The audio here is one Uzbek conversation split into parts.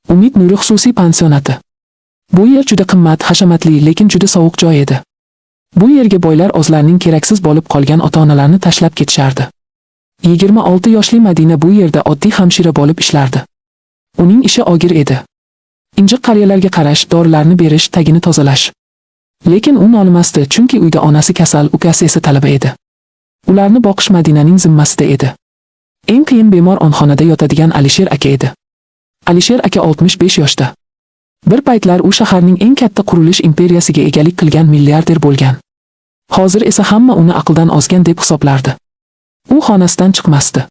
Umid Nuri xususiy pansionati. Bu yer juda qimmat, hashamatli, lekin juda sovuq joy edi. Bu yerga boylar o'zlarining keraksiz bo'lib qolgan ota-onalarini tashlab ketishardi. 26 yoshli Madina bu yerda oddiy hamshira bo'lib ishlardi. Uning ishi og'ir edi. Injiq qariyalarga qarash, dorilarni berish, tagini tozalash. Lekin u nolimasdi, chunki uyda onasi kasal, ukasi esa talaba edi. Ularni boqish Madinaning zimmasida edi. Eng qiyin bemor onxonada yotadigan Alisher aka edi. Alisher aka 65 yoshda. Bir paytlar u shaharning eng katta qurilish imperiyasiga egalik qilgan milliarder bo'lgan. Hozir esa hamma uni aqldan ozgan deb hisoblardi. U xonasidan chiqmasdi.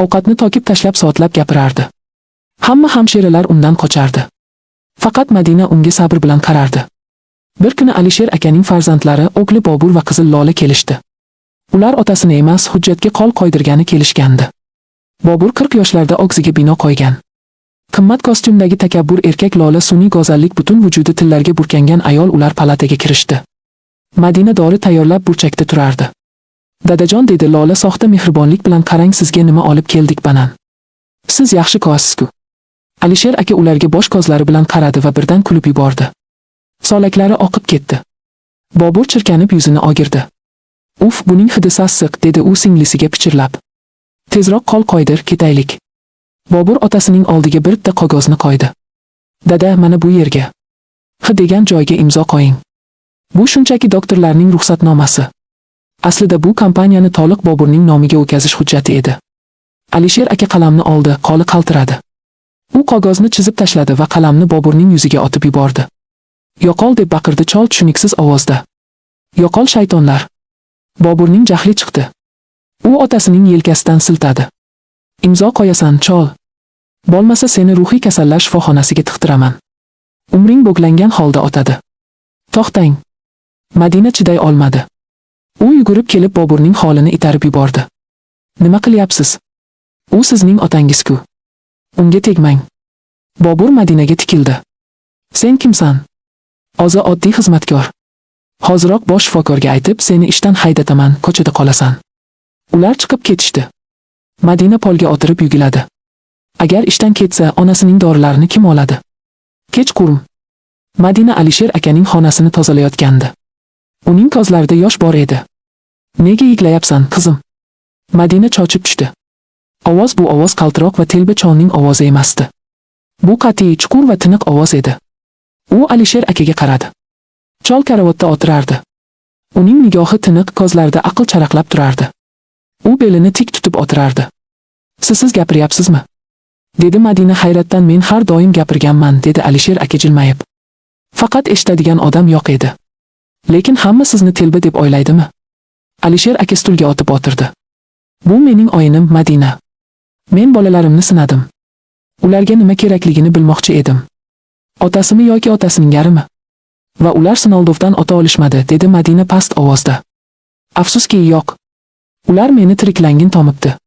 Ovqatni tokib tashlab soatlab gapirardi. Hamma hamshiralar undan qochardi. Faqat Madina unga sabr bilan qarardi. Bir kuni Alisher akaning farzandlari o'g'li Bobur va qizi Lola kelishdi. Ular otasini emas, hujjatga qo'l qo'ydirgani kelishgandi. Bobur 40 yoshlarda og'ziga bino qo'ygan. Qimmat kostyumdagi takabbur erkak, Lola sun'iy go'zallik, butun vujudi tillarga burkangan ayol. Ular palataga kirishdi. Madina dori tayyorlab burchakda turardi. "Dadajon", dedi Lola soxta mehribonlik bilan, "qarang, sizga nima olib keldik banan. Siz yaxshi ko'rasiz-ku." Alisher aka ularga bosh ko'zlari bilan qaradi va birdan kulib yubordi. Solaklari oqib ketdi. Bobur chirkanib yuzini o'girdi. "Uf, buning hidi sassiq", dedi u singlisiga pichirlab. "Tezroq qo'l qo'ydir, ketaylik." Bobur otasining oldiga bitta qog'ozni qo'ydi. "Dada, mana bu yerga. H degan joyga imzo qo'ying. Bu shunchaki doktorlarning ruxsatnomasi. Aslida bu kompaniyani to'liq Boburning nomiga o'tkazish hujjati edi." Alisher aka qalamni oldi, qo'li qaltiradi. U qog'ozni chizib tashladi va qalamni Boburning yuziga otib yubordi. "Yo'qol", deb baqirdi chol tushuniksiz ovozda. "Yo'qol shaytonlar." Boburning jahli chiqdi. U otasining yelkasidan siltadi. "Imzo qo'yasan, chol. Bo'lmasa seni ruhiy kasallar shifoxonasiga tiqtiraman." Umring bog'langan holda otadi. "To'xtang." Madina chiday olmadi. U yugurib kelib Boburning holini itarib yubordi. "Nima qilyapsiz? U sizning otangiz-ku. Unga tegmang." Bobur Madinaga tikildi. "Sen kimsan?" "O'zi oddiy xizmatkor. Hoziroq bosh shifokorga aytib, seni ishdan haydataman, ko'chada qolasan." Ular chiqib ketishdi. Madina polga o'tirib yugiladi. Agar ishdan ketsa, onasining dorilarini kim oladi? Kechqurun Madina Alisher akaning xonasini tozalayotgandi. Uning ko'zlarida yosh bor edi. "Nega yig'layapsan, qizim?" Madina cho'chib tushdi. Ovoz bu ovoz qaltiroq va telba cholning ovozi emasdi. Bu qat'iy, chuqur va tiniq ovoz edi. U Alisher akaga qaradi. Chol karavotda o'tirardi. Uning nigohi tiniq, ko'zlarida aql charaqlab turardi. U belini tik tutib o'tirardi. "Siz gapiryapsizmi?" dedi Madina hayratdan. "Men har doim gapirganman", dedi Alisher aka jilmayib. "Faqat eshitadigan odam yo'q edi. Lekin hamma sizni telba deb o'ylaydimi?" Alisher aka stulga o'tib o'tirdi. "Bu mening o'yinim, Madina. Men bolalarimni sinadim. Ularga nima kerakligini bilmoqchi edim. Otasimi yoki otasining yarimi? Va ular sinovdan o'ta olishmadi", dedi Madina past ovozda. "Afsuski, yo'q. Ular meni tiriklangin tomibdi.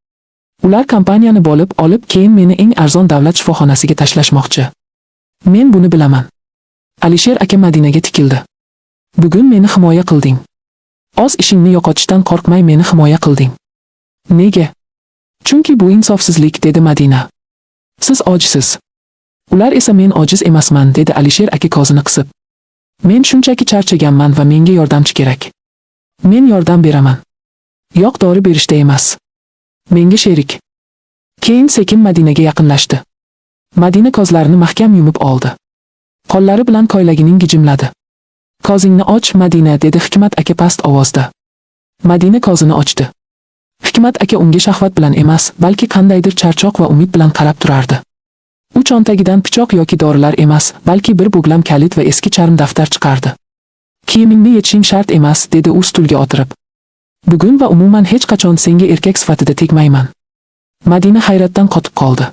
Ular kompaniyani bo'lib olib, keyin meni eng arzon davlat shifoxonasiga tashlashmoqchi. Men buni bilaman." Alisher aka Madinaga tikildi. "Bugun meni himoya qilding. O'z ishingni yo'qotishdan qo'rqmay meni himoya qilding." "Nega?" "Chunki bu insofsizlik", dedi Madina. "Siz ojizsiz. Ular esa men ojiz emasman", dedi Alisher aka ko'zini qisib. "Men shunchaki charchaganman va menga yordamchi kerak. Men yordam beraman. Yo'q, dori berishda emas. Menga sherik." Keyin sekin Madinaga yaqinlashdi. Madina ko'zlarini mahkam yumib oldi. Qo'llari bilan ko'ylagining gijimladi. "Ko'zingni och, Madina", dedi Hikmat aka past ovozda. Madina ko'zini ochdi. Hikmat aka unga shahvat bilan emas, balki qandaydir charchoq va umid bilan qarab turardi. U cho'ntagidan pichoq yoki dorilar emas, balki bir bo'g'lam kalit va eski charm daftar chiqardi. "Kiyimingni yechishing shart emas", dedi u stulga o'tirib. "Bugun va umuman hech qachon senga erkak sifatida tegmayman." Madina hayratdan qotib qoldi.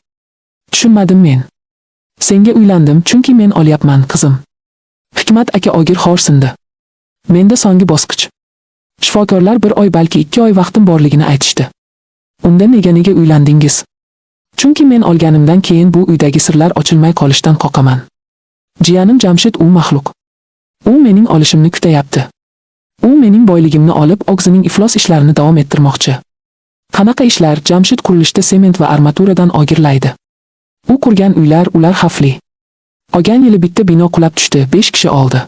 "Tushunmadim men. Senga uylandim chunki men olyapman, qizim." Hikmat aka og'ir xo'rsindi. "Menda so'nggi bosqich. Shifokorlar 1 oy, balki 2 oy vaqtim borligini aytishdi." "Unda nega uylandingiz?" "Chunki men olganimdan keyin bu uydagi sirlar ochilmay qolishdan qo'rqaman. Jiyanim Jamshid u maxluq. U mening olishimni kutayapti. U mening boyligimni olib, o'zining iflos ishlarini davom ettirmoqchi." "Qanaqa ishlar?" "Jamshid qurilishda sement va armaturadan o'g'irlaydi. U qurgan uylar, ular xavfli. Olgan yili bitta bino qulab tushdi, 5 kishi oldi.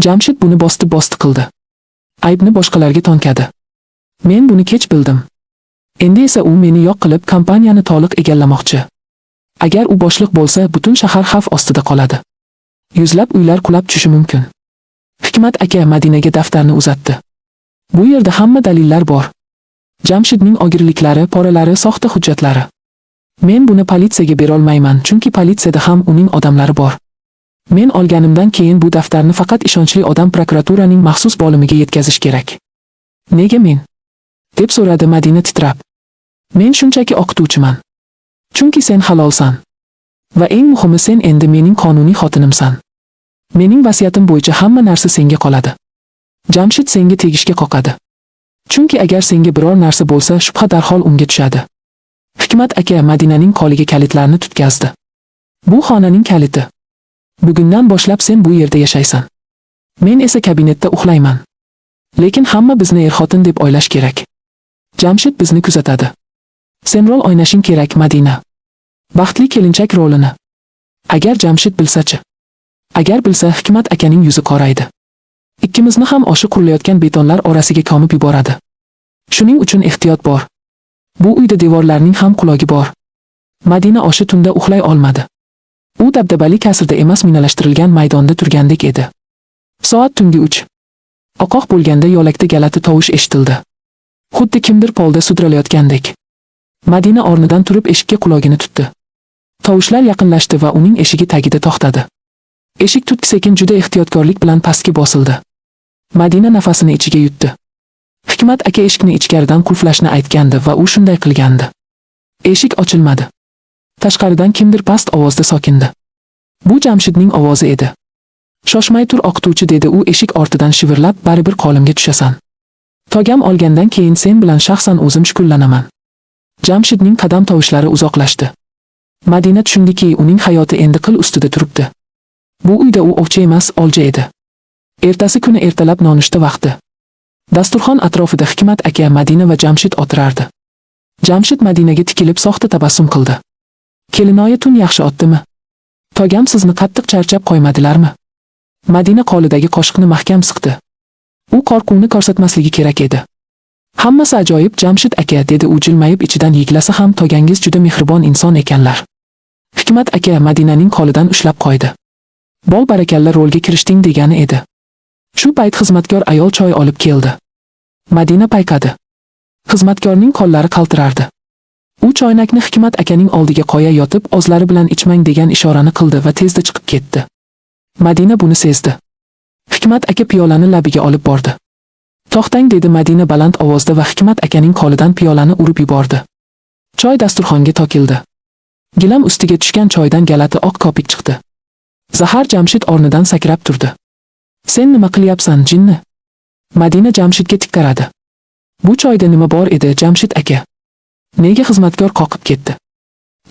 Jamshid buni bosdi qildi. Aybni boshqalarga tonkadi. Men buni kech bildim. Endi esa u meni yo'q qilib kompaniyani to'liq egallamoqchi. Agar u boshliq bo'lsa, butun shahar xavf ostida qoladi. Yuzlab uylar qulab tushishi mumkin. Hikmat aka Madinaga daftarni uzatdi. Bu yerda hamma dalillar bor. Jamshidning ogirliklari, poralari, soxta hujjatlari. Men buni politsiyaga bera olmayman, chunki politsiyada ham uning odamlari bor. Men olganimdan keyin bu daftarni faqat ishonchli odam prokuraturaning maxsus bo'limiga yetkazish kerak. Nega men? Deb so'radi Madina titrab. Men shunchaki o'qituvchiman. Chunki sen halolsan. Va eng muhimi, sen endi mening qonuniy xotinimsan. Mening vasiyatim bo'yicha hamma narsa senga qoladi. Jamshid senga tegishga qoqadi. Chunki agar senga biror narsa bo'lsa, shubha darhol unga tushadi. Hikmat aka Madinaning qoliga kalitlarni tutkazdi. Bu xonaning kaliti. Bugundan boshlab sen bu yerda yashaysan. Men esa kabinetda uxlayman. Lekin hamma bizni er-xotin deb o'ylash kerak. Jamshid bizni kuzatadi. Sen rol o'ynashing kerak, Madina. Baxtli kelinchak rolini. Agar Jamshid bilsa-chi? Agar bilsa, Hikmat akaning yuzi qoraydi. Ikkimizni ham oshi qurilayotgan betonlar orasiga ko'mib yuboradi. Shuning uchun ehtiyot bor. Bu uyda devorlarning ham qulogi bor. Madina oshi tunda uxlay olmadi. U dabdabali kasrda emas, minalashtirilgan maydonda turgandek edi. Soat tungi 3. Oqoq bo'lganda yo'lakda galati tovush eshitildi. Xuddi kimdir polda sudralayotgandek. Madina o'rnidan turib eshikka qulogini tutdi. Tovushlar yaqinlashdi va uning eshigi tagida to'xtadi. Eshik tutki-sekin juda ehtiyotkorlik bilan pastga bosildi. Madina nafasini ichiga yutdi. Hikmat aka eshikni ichkaridan qulflashni aytgandi va u shunday qilgandi. Eshik ochilmadi. Tashqaridan kimdir past ovozda sokindi. Bu Jamshidning ovozi edi. Shoshmay tur o'qituvchi, dedi u eshik ortidan shivirlab, baribir qo'limga tushasan. Togam olgandan keyin sen bilan shaxsan o'zim shukllanaman. Jamshidning qadam tovushlari uzoqlashdi. Madina tushundiki, uning hayoti endi qil ustida turibdi. Bu uyda u ovchi emas, olja edi. Ertasi kuni ertalab nonushta vaqti. Dasturxon atrofida Hikmat aka, Madina va Jamshid o'tirardi. Jamshid Madinaga tikilib soxta tabassum qildi. Kelinoyi tun yaxshi otdimi? Togam sizni qattiq charchab qo'ymadilarmi? Madina qo'lidagi qoshiqni mahkam siqdi. U qo'rquvni ko'rsatmasligi kerak edi. Hammasi ajoyib, Jamshid aka, dedi u jilmayib, ichidan yiglasa ham togangiz juda mehribon inson ekanlar. Hikmat aka Madinaning qo'lidan ushlab qo'ydi. Bol barakalla rolga kirishding degani edi. Shu payt xizmatkor ayol choy olib keldi. Madina payqadi. Xizmatkorning qo'llari qaltirardi. U choynakni Hikmat akaning oldiga qo'ya yotib, o'zlari bilan ichmang degan ishorani qildi va tezda chiqib ketdi. Madina buni sezdi. Hikmat aka piyolani labiga olib bordi. To'xtang, dedi Madina baland ovozda va Hikmat akaning qo'lidan piyolani urib yubordi. Choy dasturxonga to'kildi. Gilam ustiga tushgan choydan galati oq kopik chiqdi. Zahar Jamshid o'rnidan sakrab turdi. Sen nima qilyapsan, jinni? Madina Jamshidga tik qaradi. Bu choyda nima bor edi, Jamshid aka? Nega xizmatkor qoqib ketdi?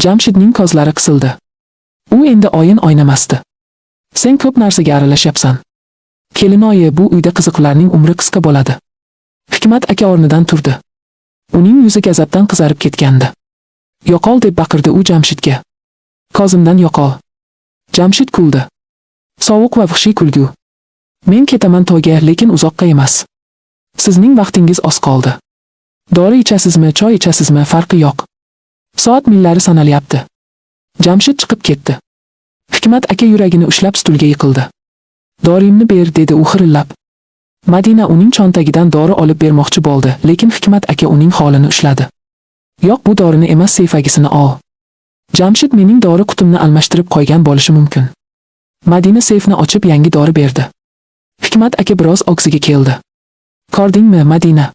Jamshidning ko'zlari qisildi. U endi o'yin o'ynamasdi. Sen ko'p narsaga aralashyapsan. Kelinoyi, bu uyda qiziqlarning umri qisqa bo'ladi. Hikmat aka o'rnidan turdi. Uning yuzi gazabdan qizarib ketgandi. Yo'qol, deb baqirdi u Jamshidga. Kozimdan yo'qol. Jamshid kuldi. Sovuq va vahshiy kulgu. Men ketaman to'yga, lekin uzoqqa emas. Sizning vaqtingiz oz qoldi. Dori ichasizmi, choy ichasizmi, farqi yo'q. Soat millari sanalyapti. Jamshid chiqib ketdi. Hikmat aka yuragini ushlab stulga yiqildi. Dorimni ber, dedi u xirillab. Madina uning cho'ntagidan dori olib bermoqchi bo'ldi, lekin Hikmat aka uning qo'lini ushladi. Yo'q, bu dorini emas, seyfagisini ol. Jamshid mening dori qutimni almashtirib qo'ygan bo'lishi mumkin. Madina seyfni ochib yangi dori berdi. Hikmat aka biroz og'ziga keldi. Ko'rdingmi, Madina?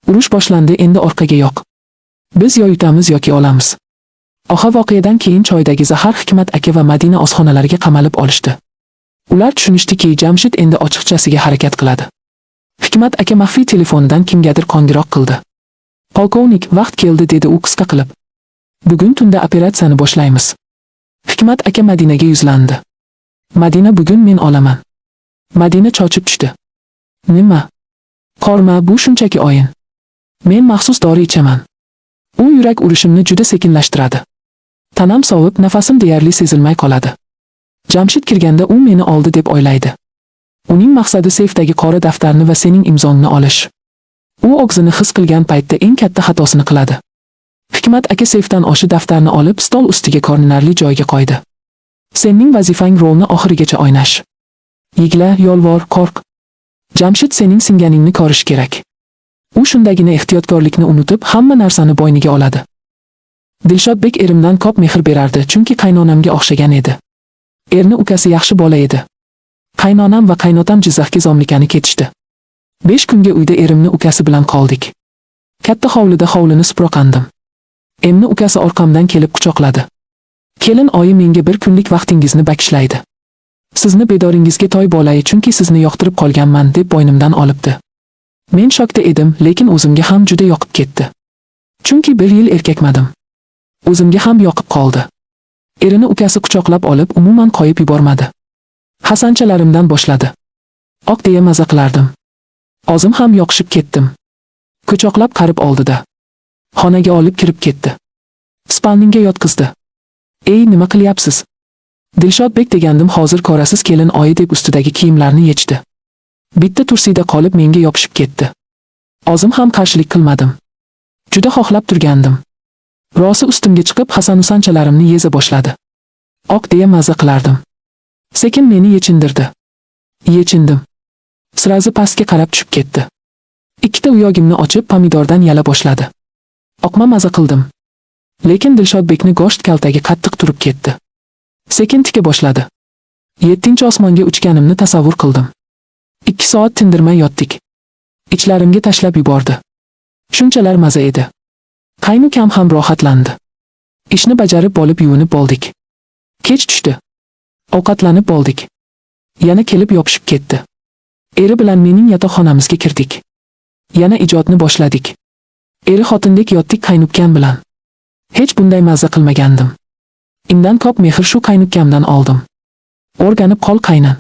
Urush boshlandi, endi orqaga yo'q. Biz yo yutamiz yoki olamiz. Oxa voqeadan keyin choydagi Zahar, Hikmat aka va Madina oshxonalariga qamalib olishdi. Ular tushunishdiki, Jamshid endi ochiqchasiga harakat qiladi. Hikmat aka maxfiy telefonidan kimgadir qo'ng'iroq qildi. Polkovnik, vaqt keldi, dedi u qisqa qilib. Bugun tunda operatsiyani boshlaymiz. Hikmat aka Madinaga yuzlandi. Madina, bugun men olaman. Madina cho'chib tushdi. Nima? Qorma, bu shunchaki o'yin. Men maxsus dori ichaman. U yurak urishimni juda sekinlashtiradi. Tanam sovib, nafasim deyarli sezilmay qoladi. Jamshid kirganda u meni oldi deb o'ylaydi. Uning maqsadi seyfdagi qora daftarni va sening imzongni olish. U og'zini his qilgan paytda eng katta xatosini qiladi. Hikmat aka seyfdan oshi daftarni olib, stol ustiga ko'rinarli joyga qo'ydi. Sening vazifang rolni oxirigacha o'ynash. Yigla, yolvor, qo'rq. Jamshid sening singaningni ko'rish kerak. U shundagina ehtiyotkorlikni unutib, hamma narsani bo'yniga oladi. Dilshodbek erimdan ko'p mehr berardi, chunki qaynonamga o'xshagan edi. Erni ukasi yaxshi bola edi. Qaynonam va qaynotam Jizzaxga zomlikani ketishdi. 5 kunga uyda erimni ukasi bilan qoldik. Katta hovlida hovlini suproqandim. Emni ukasi orqamdan kelib quchoqladi. Kelin oyi menga 1 kunlik vaqtingizni bakishlaydi. Sizni bedoringizga toy bo'lay, chunki sizni yoqtirib qolganman deb bo'ynimdan olibdi. Men shokda edim, lekin o'zimga ham juda yoqib ketdi. Chunki 1 yil erkakmadim. O'zimga ham yoqib qoldi. Erini ukasi quchoqlab olib, umuman qo'yib yubormadi. Hasanchalarimdan boshladi. Oq deya maza qilardim. O'zim ham yoqishib ketdim. Quchoqlab qarib oldida. Xonaga olib kirib ketdi. Spalninga yotqizdi. Ey, nima qilyapsiz? Dilshodbek degandim, hozir ko'rasiz kelin oyi deb ustidagi kiyimlarni yechdi. Bitta tursida qolib menga yopishib ketdi. O'zim ham qarshilik qilmadim. Juda xohlab turgandim. Rosi ustimga chiqib Hasan-husanchalarimni yeza boshladi. Oq deya maza qilardim. Sekin meni yechindirdi. Yechindim. Sirazi pastga qarab tushib ketdi. Ikkita uyogimni ochib pomidordan yala boshladi. Oqma maza qildim. Lekin Dilshodbekni go'sht kaltagi qattiq turib ketdi. Sekin tika boshladi. 7-osmonga uchganimni tasavvur qildim. 2 soat tindirmay yotdik. Ichlarimga tashlab yubordi. Shunchalar maza edi. Qaynukam ham rohatlandi. Ishni bajarib bo'lib yuvinib bo'ldik. Kech tushdi. Ovqatlanib bo'ldik. Yana kelib yopishib ketdi. Eri bilan mening yotoqxonamizga kirdik. Yana ijodni boshladik. Eri xotindek yotdik qaynukam bilan. Hech bunday maza qilmagandim. Indan ko'p mehr shu qaynukamdan oldim. O'rganib qol qaynan.